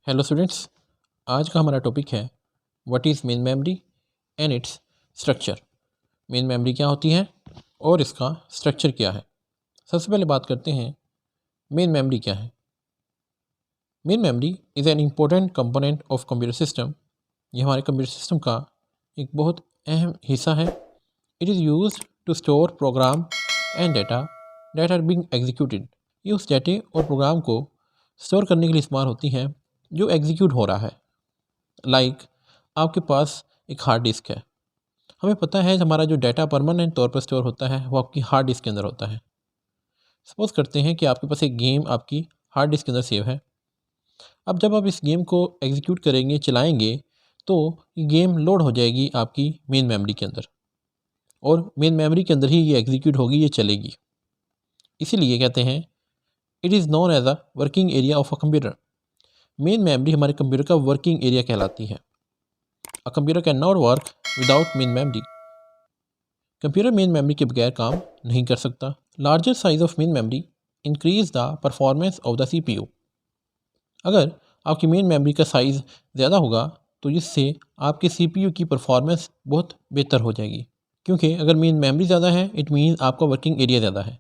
Hello students, आज का हमारा टॉपिक है what is main memory and its structure. Main memory क्या होती है और इसका स्ट्रक्चर क्या है। सबसे पहले बात करते हैं मेन मेमोरी क्या है। Main memory is an important component of computer system. ये हमारे कंप्यूटर सिस्टम का एक बहुत अहम हिस्सा है। It is use to store program and data that are being executed. ये उस डेटे और प्रोग्राम को स्टोर करने के लिए इस्तेमाल होती हैं जो एग्जीक्यूट हो रहा है। लाइक आपके पास एक हार्ड डिस्क है। हमें पता है हमारा जो डाटा परमानेंट तौर पर स्टोर होता है वो आपकी हार्ड डिस्क के अंदर होता है। सपोज करते हैं कि आपके पास एक गेम आपकी हार्ड डिस्क के अंदर सेव है। अब जब आप इस गेम को एग्जीक्यूट करेंगे, चलाएंगे, तो ये गेम लोड हो जाएगी आपकी मेन मेमोरी के अंदर और मेन मेमोरी के अंदर ही ये एग्जीक्यूट होगी, ये चलेगी। इसीलिए कहते हैं it is known as a working area of a computer. Main memory हमारे कंप्यूटर का वर्किंग एरिया कहलाती है। A computer cannot work without main memory. Computer main memory के बगैर काम नहीं कर सकता। Larger size of main memory increase the performance of the CPU। अगर आपकी मेन मेमोरी का साइज़ ज़्यादा होगा तो इससे आपके CPU की परफॉर्मेंस बहुत बेहतर हो जाएगी, क्योंकि अगर मेन मेमोरी ज़्यादा है इट मीन्स आपका वर्किंग एरिया ज़्यादा है,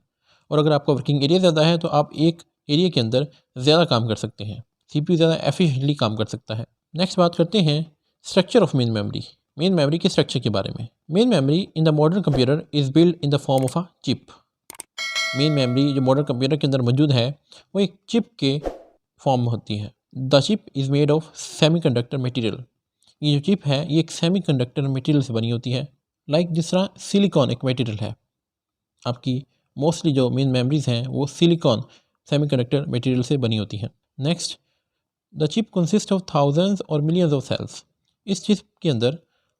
और अगर आपका वर्किंग एरिया ज़्यादा है तो आप एक एरिया के अंदर ज़्यादा काम कर सकते हैं। CPU ज़्यादा एफिशिएंटली काम कर सकता है। नेक्स्ट बात करते हैं structure of main memory. Main memory के स्ट्रक्चर के बारे में। Main memory in the modern computer is build in the form of a chip. Main memory जो मॉडर्न कंप्यूटर के अंदर मौजूद है वो एक चिप के फॉर्म में होती है। The chip is made of semiconductor material. ये जो चिप है ये एक सेमीकंडक्टर मटेरियल से बनी होती है। लाइक जिस तरह सिलिकॉन एक मटेरियल है, आपकी मोस्टली जो मेन मेमोरीज हैं वो सिलिकॉन सेमीकंडक्टर मटेरियल से बनी होती हैं। Next, the chip consist of thousands और मिलियंस ऑफ सेल्स। इस चिप के अंदर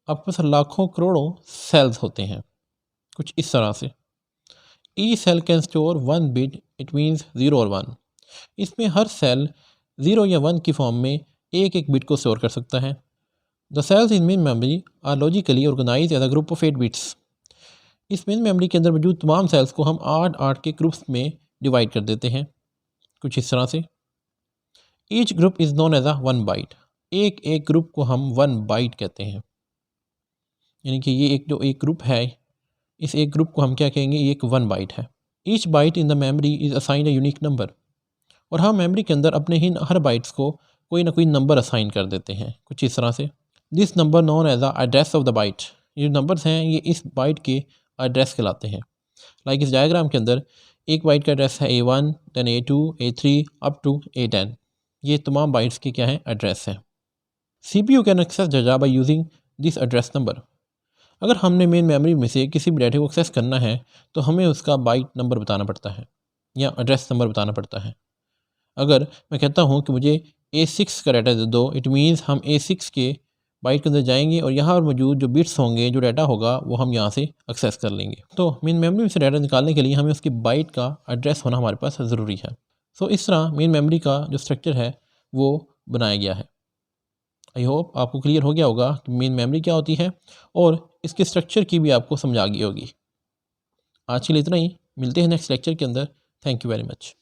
आपके पास लाखों करोड़ों सेल्स होते हैं, कुछ इस तरह से। Each cell can store 1 bit, it means 0 और 1। इसमें हर सेल 0 या 1 की फॉर्म में एक एक बिट को स्टोर कर सकता है। The cells in main memory are logically organize as a group of 8 bits. इस मेन मेमोरी के अंदर मौजूद तमाम सेल्स को हम 8 के ग्रुप्स में डिवाइड कर देते हैं, कुछ इस तरह से। Each group is known as a 1 byte. एक एक ग्रुप को हम 1 बाइट कहते हैं, यानी कि ये एक जो एक ग्रुप है, इस एक ग्रुप को हम क्या कहेंगे, ये एक 1 बाइट है। Each byte in the memory is assign a unique number. और हम मेमोरी के अंदर अपने ही हर बाइट्स को कोई ना कोई नंबर असाइन कर देते हैं, कुछ इस तरह से। This number known as the address of the byte. ये जो नंबर्स हैं ये इस बाइट के एड्रेस कहलाते हैं। लाइक इस डायग्राम के अंदर एक बाइट का एड्रेस है A1, then A2, A3 up to A10। ये तमाम बाइट्स के क्या हैं, एड्रेस हैं। CPU can access data by using this address number. अगर हमने मेन मेमोरी में से किसी भी डाटा को एक्सेस करना है तो हमें उसका बाइट नंबर बताना पड़ता है या एड्रेस नंबर बताना पड़ता है। अगर मैं कहता हूँ कि मुझे A6 का डाटा दे दो, इट मीन्स हम A6 के बाइट के अंदर जाएंगे और यहाँ पर मौजूद जो बिट्स होंगे, जो डाटा होगा, वो हम यहाँ से एक्सेस कर लेंगे। तो मेन मेमोरी में से डाटा निकालने के लिए हमें उसकी बाइट का एड्रेस होना हमारे पास ज़रूरी है। सो इस तरह मेन मेमोरी का जो स्ट्रक्चर है वो बनाया गया है। आई होप आपको क्लियर हो गया होगा कि मेन मेमोरी क्या होती है और इसके स्ट्रक्चर की भी आपको समझ आ गई होगी। आज के लिए इतना ही, मिलते हैं नेक्स्ट लेक्चर के अंदर। Thank you very much.